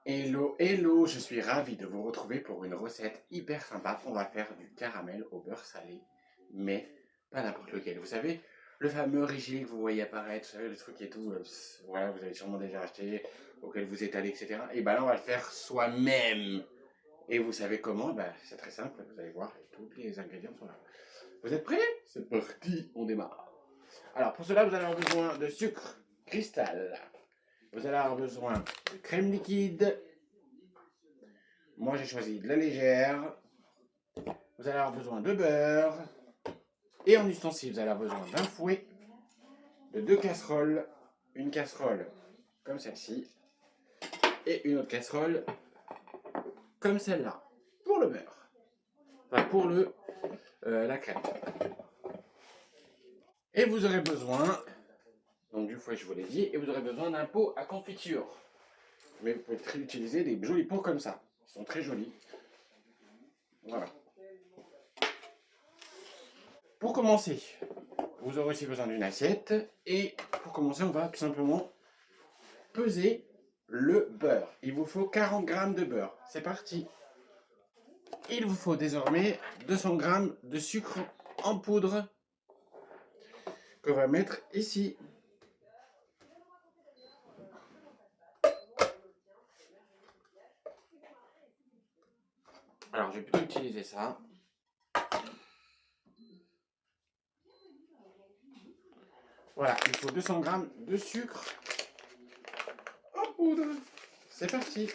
Hello, hello, je suis ravi de vous retrouver pour une recette hyper sympa. On va faire du caramel au beurre salé, mais pas n'importe lequel. Vous savez, le fameux Rigier que vous voyez apparaître, vous savez, le truc et tout, voilà, vous avez sûrement déjà acheté, auquel vous êtes allé, etc. Et ben là, on va le faire soi-même. Et vous savez comment? Ben, c'est très simple, vous allez voir, et tous les ingrédients sont là. Vous êtes prêts? C'est parti, on démarre. Alors, pour cela, vous allez avoir besoin de sucre cristal. Vous allez avoir besoin de crème liquide. Moi, j'ai choisi de la légère. Vous allez avoir besoin de beurre. Et en ustensile, vous allez avoir besoin d'un fouet, de 2 casseroles. Une casserole comme celle-ci. Et une autre casserole comme celle-là. Pour le beurre. Enfin, pour la crème. Et vous aurez besoin, donc du fouet, je vous l'ai dit, et vous aurez besoin d'un pot à confiture. Mais vous pouvez très utiliser des jolis pots comme ça. Ils sont très jolis. Voilà. Pour commencer, vous aurez aussi besoin d'une assiette. Et pour commencer, on va tout simplement peser le beurre. Il vous faut 40 g de beurre. C'est parti. Il vous faut désormais 200 g de sucre en poudre qu'on va mettre ici. Alors, je vais plutôt utiliser ça. Voilà, il faut 200 g de sucre en poudre. C'est parti.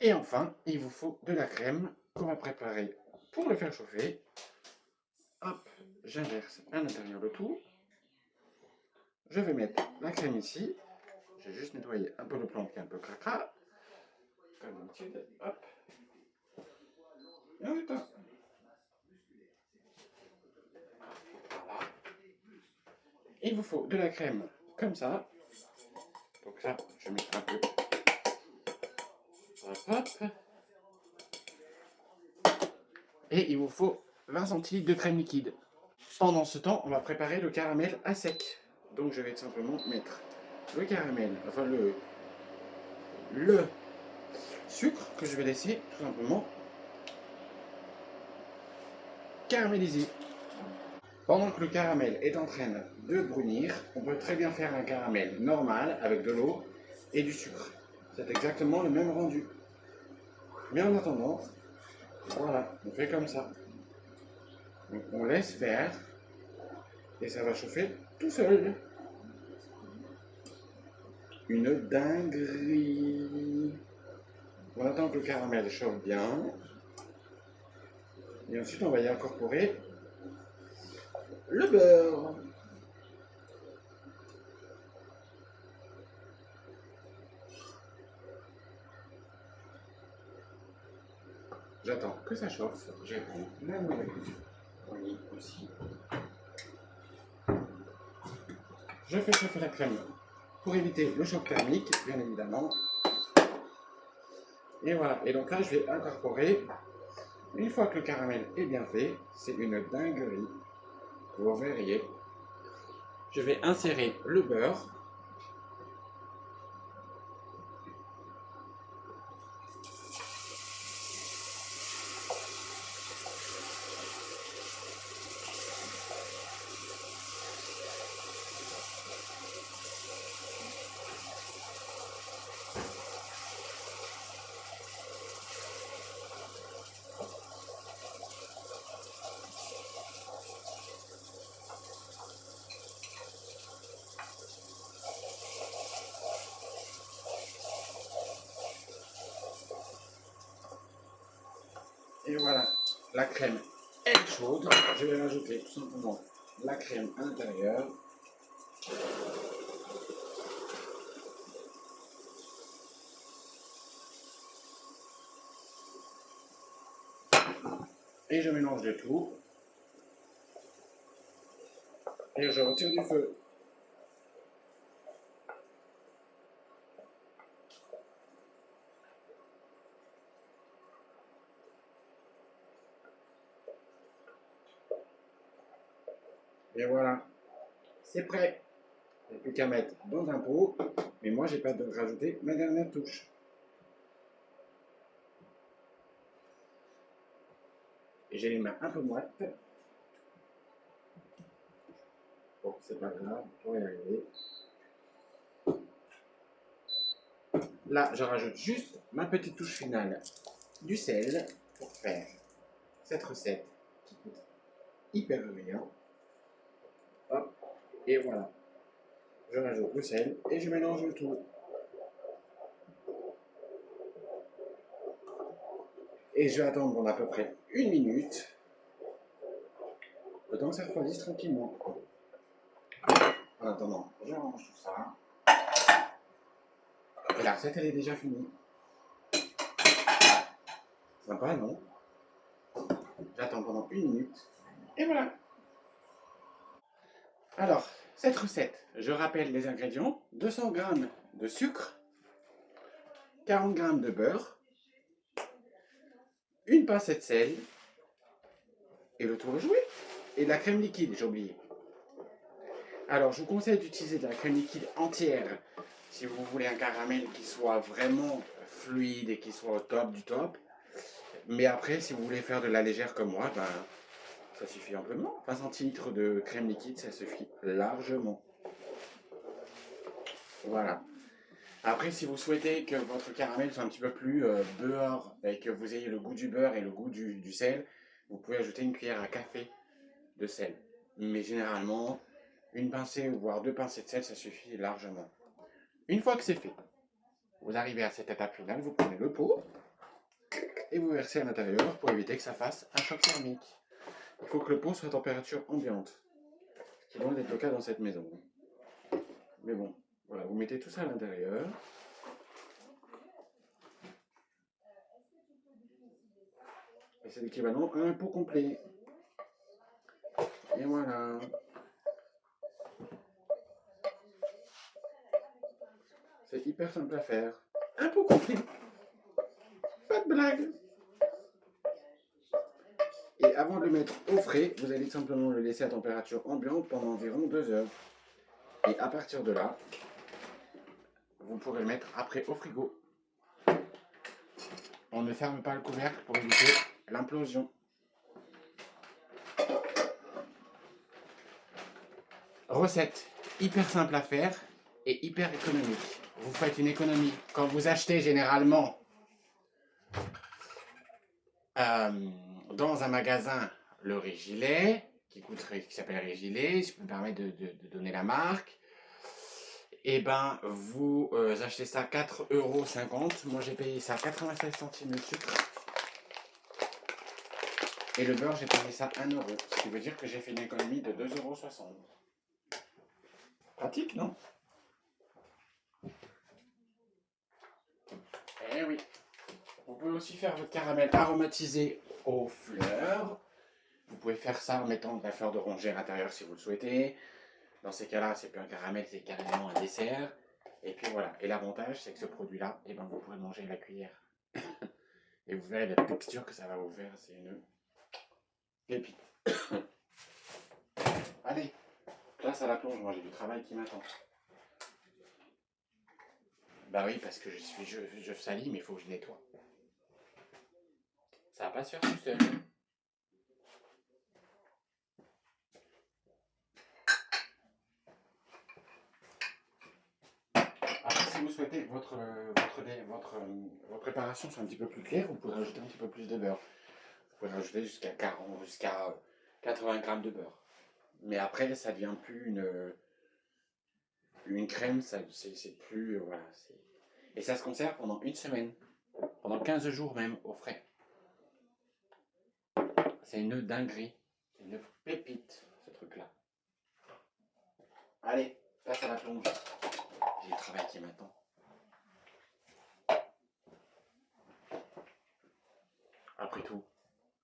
Et enfin, il vous faut de la crème qu'on va préparer pour le faire chauffer. Hop, j'inverse à l'intérieur le tout. Je vais mettre la crème ici. J'ai juste nettoyé un peu le plan qui est un peu cracra. Comme d'habitude, hop. Et on éteint. Voilà. Il vous faut de la crème comme ça. Donc ça, je mets un peu. Hop, hop. Et il vous faut 20 centilitres de crème liquide. Pendant ce temps, on va préparer le caramel à sec. Donc je vais tout simplement mettre le caramel, enfin le sucre que je vais laisser tout simplement caraméliser. Pendant que le caramel est en train de brunir, on peut très bien faire un caramel normal avec de l'eau et du sucre. C'est exactement le même rendu. Mais en attendant, voilà, on fait comme ça. Donc on laisse faire et ça va chauffer tout seul. Une dinguerie. On attend que le caramel chauffe bien. Et ensuite on va y incorporer le beurre. J'attends que ça chauffe. J'ai pris la nouvelle poignée aussi. Je fais chauffer la crème pour éviter le choc thermique, bien évidemment. Et voilà. Et donc là, je vais incorporer, une fois que le caramel est bien fait, c'est une dinguerie. Vous verriez. Je vais insérer le beurre. Et voilà, la crème est chaude. Je vais rajouter tout simplement la crème à l'intérieur. Et je mélange le tout. Et je retire du feu. Et voilà, c'est prêt. Il n'y a plus qu'à mettre dans un pot. Mais moi, j'ai pas de rajouter ma dernière touche. Et j'ai les mains un peu moites. Bon, c'est pas grave, on va y arriver. Là, je rajoute juste ma petite touche finale du sel pour faire cette recette qui coûte hyper rien. Hop, et voilà. Je rajoute le sel et je mélange le tout. Et je vais attendre pendant à peu près 1 minute, le temps que ça refroidisse tranquillement. En attendant, je range tout ça. Et la recette, elle est déjà finie. Sympa, non? J'attends pendant 1 minute. Et voilà. Alors, cette recette, je rappelle les ingrédients. 200 g de sucre, 40 g de beurre, une pincée de sel, et le tour est joué. Et de la crème liquide, j'ai oublié. Alors, je vous conseille d'utiliser de la crème liquide entière si vous voulez un caramel qui soit vraiment fluide et qui soit au top du top. Mais après, si vous voulez faire de la légère comme moi, ben, ça suffit amplement. 20 centilitres de crème liquide, ça suffit largement. Voilà. Après, si vous souhaitez que votre caramel soit un petit peu plus beurre et que vous ayez le goût du beurre et le goût du sel, vous pouvez ajouter une cuillère à café de sel. Mais généralement, une pincée ou voire 2 pincées de sel, ça suffit largement. Une fois que c'est fait, vous arrivez à cette étape finale, vous prenez le pot et vous versez à l'intérieur pour éviter que ça fasse un choc thermique. Il faut que le pot soit à température ambiante, ce qui est loin d'être le cas dans cette maison. Mais bon, voilà, vous mettez tout ça à l'intérieur. Et c'est l'équivalent à un pot complet. Et voilà. C'est hyper simple à faire. Un pot complet. Pas de blague. Et avant de le mettre au frais, vous allez simplement le laisser à température ambiante pendant environ 2 heures. Et à partir de là, vous pourrez le mettre après au frigo. On ne ferme pas le couvercle pour éviter l'implosion. Recette hyper simple à faire et hyper économique. Vous faites une économie. Quand vous achetez généralement dans un magasin le Régilet, qui s'appelle Régilet, je peux me permettre de donner la marque, et ben vous achetez ça 4,50 €. Moi j'ai payé ça 96 centimes le sucre. Et le beurre, j'ai payé ça 1 €. Ce qui veut dire que j'ai fait une économie de 2,60 €. Pratique, non? Eh oui. Vous pouvez aussi faire votre caramel aromatisé aux fleurs. Vous pouvez faire ça en mettant de la fleur d'oranger à l'intérieur si vous le souhaitez. Dans ces cas-là, c'est plus un caramel, c'est carrément un dessert. Et puis voilà. Et l'avantage, c'est que ce produit-là, eh ben, vous pourrez le manger à la cuillère. Et vous verrez la texture que ça va vous faire. C'est une pépite. Allez, place à la plonge. Moi, j'ai du travail qui m'attend. Bah oui, parce que je salis, mais il faut que je nettoie. Ça va pas se faire tout seul. Après, si vous souhaitez que votre préparation soit un petit peu plus claire, vous pouvez rajouter un petit peu plus de beurre. Vous pouvez rajouter jusqu'à 80 g de beurre. Mais après, ça devient plus une crème, c'est plus. Voilà. Et ça se conserve pendant 1 semaine, pendant 15 jours même, au frais. C'est une dinguerie, c'est une pépite, ce truc-là. Allez, passe à la plonge. J'ai le travail qui m'attend. Après tout,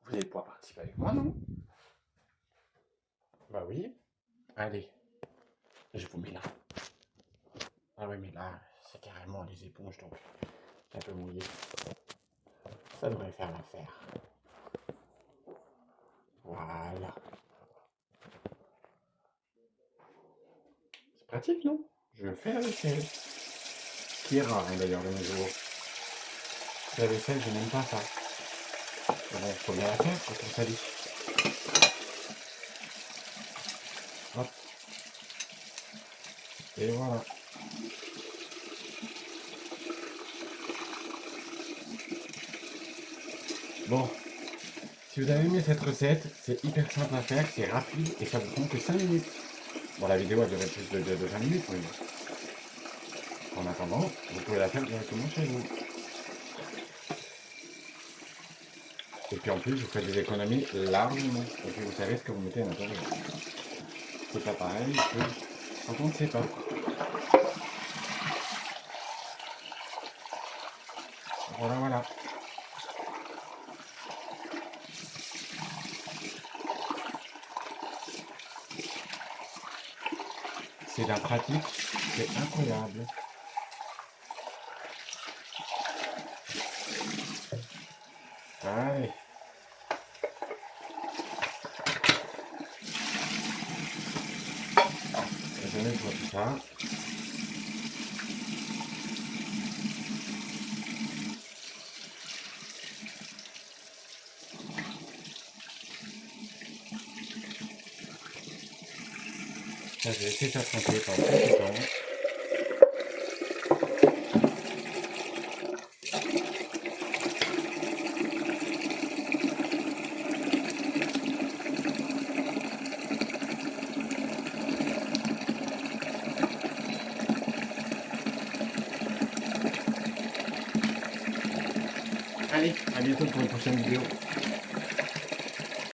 vous allez pouvoir participer avec moi, non? Bah oui. Allez, je vous mets là. Ah oui, mais là, c'est carrément des éponges, donc c'est un peu mouillé. Ça devrait faire l'affaire. Voilà. C'est pratique, non? Je fais la vaisselle. qui est rare hein, d'ailleurs de nos jours. La vaisselle, je n'aime pas ça. Mais bon, faut bien la faire quand on salit. Hop. Et voilà. Bon, si vous avez aimé cette recette, c'est hyper simple à faire, c'est rapide et ça vous prend que 5 minutes. Bon, la vidéo a duré plus de 20 minutes, mais en attendant, vous pouvez la faire directement chez vous. Et puis en plus, vous faites des économies largement. Et puis vous savez ce que vous mettez à l'intérieur. C'est pas pareil que quand on ne sait pas. Voilà, voilà. C'est d'un pratique, c'est incroyable. Allez. Je nettoie tout ça. Ça, je vais laisser ça tremper pendant quelques temps. Allez, à bientôt pour une prochaine vidéo.